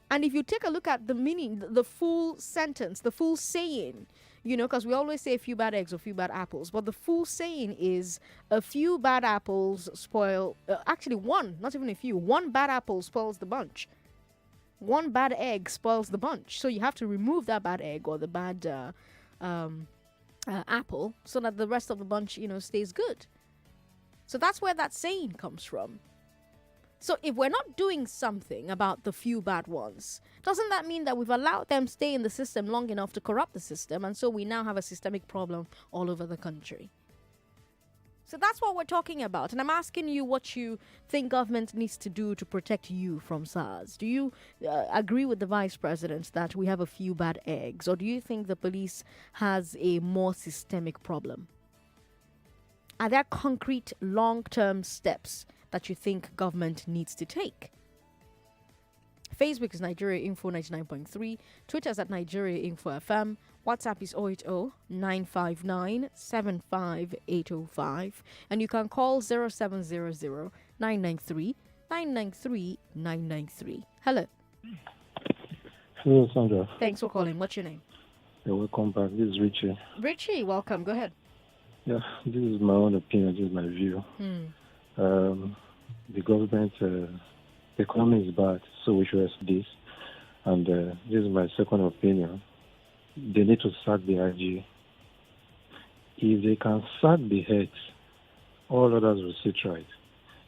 And if you take a look at the meaning, the full sentence, the full saying, because we always say a few bad eggs or a few bad apples, but the full saying is a few bad apples spoil, actually one, not even a few, one bad apple spoils the bunch. One bad egg spoils the bunch. So you have to remove that bad egg or the bad apple so that the rest of the bunch, stays good. So that's where that saying comes from. So if we're not doing something about the few bad ones, doesn't that mean that we've allowed them stay in the system long enough to corrupt the system, and so we now have a systemic problem all over the country? So that's what we're talking about, and I'm asking you what you think government needs to do to protect you from SARS. Do you agree with the vice president that we have a few bad eggs, or do you think the police has a more systemic problem? Are there concrete long-term steps that you think government needs to take? Facebook is Nigeria Info 99.3. Twitter is at Nigeria Info FM. WhatsApp is 080-959-75805. And you can call 0700-993-993-993. Hello. Hello, Sandra. Thanks for calling. What's your name? Yeah, welcome back. This is Richie. Richie, welcome. Go ahead. Yeah, this is my own opinion. This is my view. The government, the economy is bad, so we should ask this. And this is my second opinion. They need to sack the IG. If they can sack the heads, all others will sit right.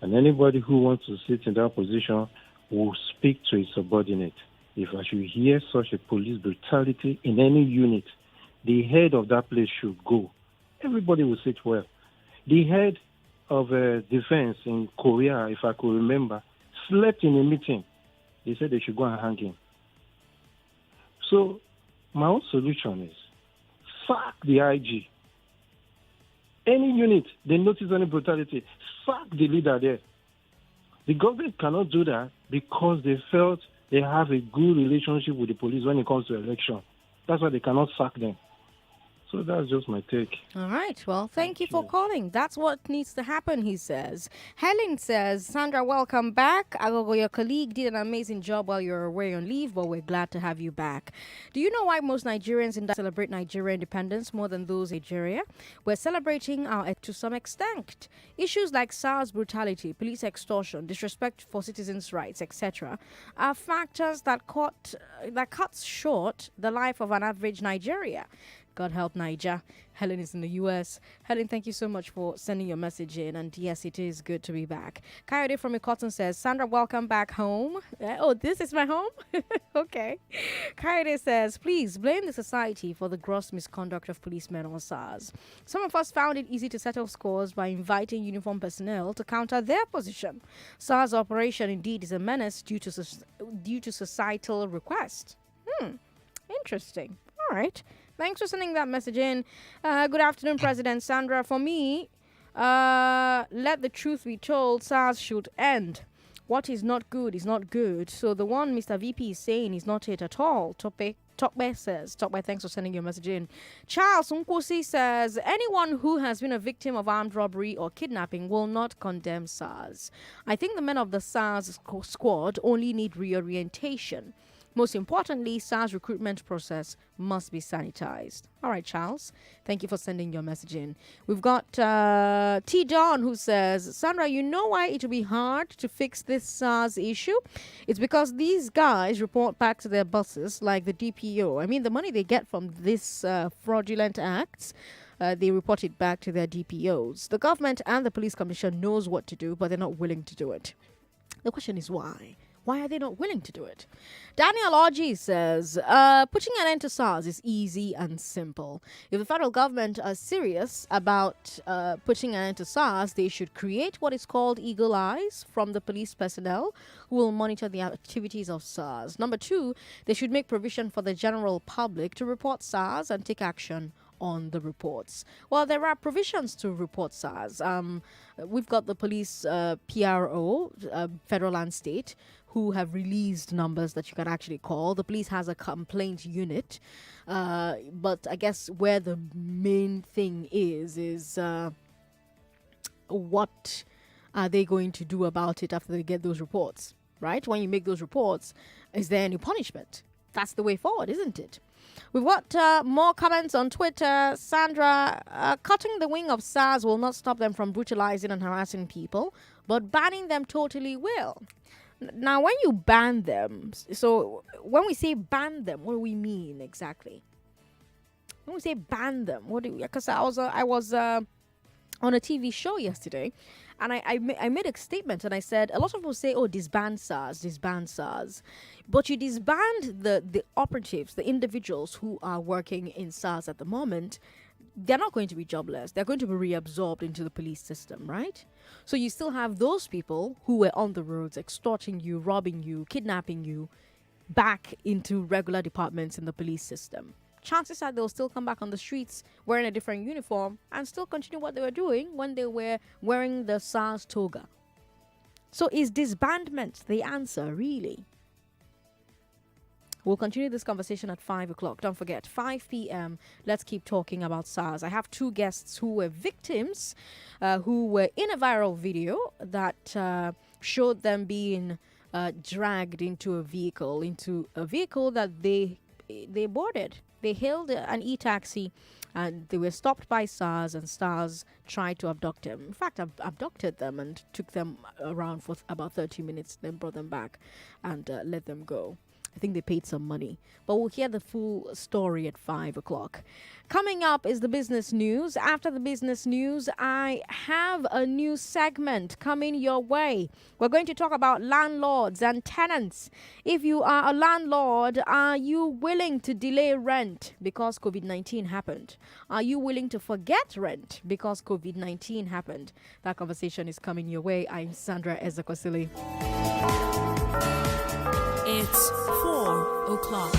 And anybody who wants to sit in that position will speak to his subordinate. If I should hear such a police brutality in any unit, the head of that place should go. Everybody will sit well. The head of defense in Korea, if I could remember, slept in a meeting. They said they should go and hang him. So my own solution is sack the IG. Any unit, they notice any brutality, sack the leader there. The government cannot do that because they felt they have a good relationship with the police when it comes to election. That's why they cannot sack them. So that's just my take. All right. Well, thank you for calling. That's what needs to happen, he says. Helen says, Sandra, welcome back. Agogo, your colleague did an amazing job while you were away on leave, but we're glad to have you back. Do you know why most Nigerians celebrate Nigeria independence more than those in Nigeria? We're celebrating our to some extent. Issues like SARS brutality, police extortion, disrespect for citizens' rights, etc., are factors that cuts short the life of an average Nigeria. God help Niger. Helen is in the U.S. Helen, thank you so much for sending your message in. And yes, it is good to be back. Coyote from Ikoton says, Sandra, welcome back home. Oh, this is my home? Okay. Coyote says, please blame the society for the gross misconduct of policemen on SARS. Some of us found it easy to settle scores by inviting uniformed personnel to counter their position. SARS operation indeed is a menace due to societal request. Interesting. All right. Thanks for sending that message in. Good afternoon, President Sandra. For me, let the truth be told, SARS should end. What is not good is not good. So the one Mr. VP is saying is not it at all. Tokbe says, Tokbe, thanks for sending your message in. Charles Nkosi says, anyone who has been a victim of armed robbery or kidnapping will not condemn SARS. I think the men of the SARS squad only need reorientation. Most importantly, SARS recruitment process must be sanitized. All right, Charles, thank you for sending your message in. We've got T. Don who says, Sandra, you know why it will be hard to fix this SARS issue? It's because these guys report back to their bosses like the DPO. I mean, the money they get from this fraudulent acts, they report it back to their DPOs. The government and the police commission knows what to do, but they're not willing to do it. The question is why? Why are they not willing to do it? Daniel Orji says, putting an end to SARS is easy and simple. If the federal government are serious about putting an end to SARS, they should create what is called eagle eyes from the police personnel who will monitor the activities of SARS. Number 2, they should make provision for the general public to report SARS and take action on the reports. Well, there are provisions to report SARS. We've got the police PRO, federal and state, who have released numbers that you can actually call. The police has a complaint unit, but I guess where the main thing is what are they going to do about it after they get those reports, right? When you make those reports, is there any punishment? That's the way forward, isn't it? We've got more comments on Twitter. Sandra, cutting the wing of SARS will not stop them from brutalizing and harassing people, but banning them totally will. Now, when you ban them, so when we say ban them, what do we mean exactly? When we say ban them, what do we? Because I was on a TV show yesterday, and I made a statement, and I said a lot of people say, "Oh, disband SARS," but you disband the operatives, the individuals who are working in SARS at the moment. They're not going to be jobless. They're going to be reabsorbed into the police system, right? So you still have those people who were on the roads extorting you, robbing you, kidnapping you, back into regular departments in the police system. Chances are they'll still come back on the streets wearing a different uniform and still continue what they were doing when they were wearing the SARS toga. So is disbandment the answer, really? We'll continue this conversation at 5 o'clock. Don't forget, 5 p.m., let's keep talking about SARS. I have 2 guests who were victims, who were in a viral video that showed them being dragged into a vehicle that they boarded. They hailed an e-taxi, and they were stopped by SARS, and SARS tried to abduct them. In fact, abducted them and took them around for about 30 minutes, then brought them back and let them go. I think they paid some money. But we'll hear the full story at 5 o'clock. Coming up is the business news. After the business news, I have a new segment coming your way. We're going to talk about landlords and tenants. If you are a landlord, are you willing to delay rent because COVID-19 happened? Are you willing to forget rent because COVID-19 happened? That conversation is coming your way. I'm Sandra Ezekwesili. It's 4 o'clock.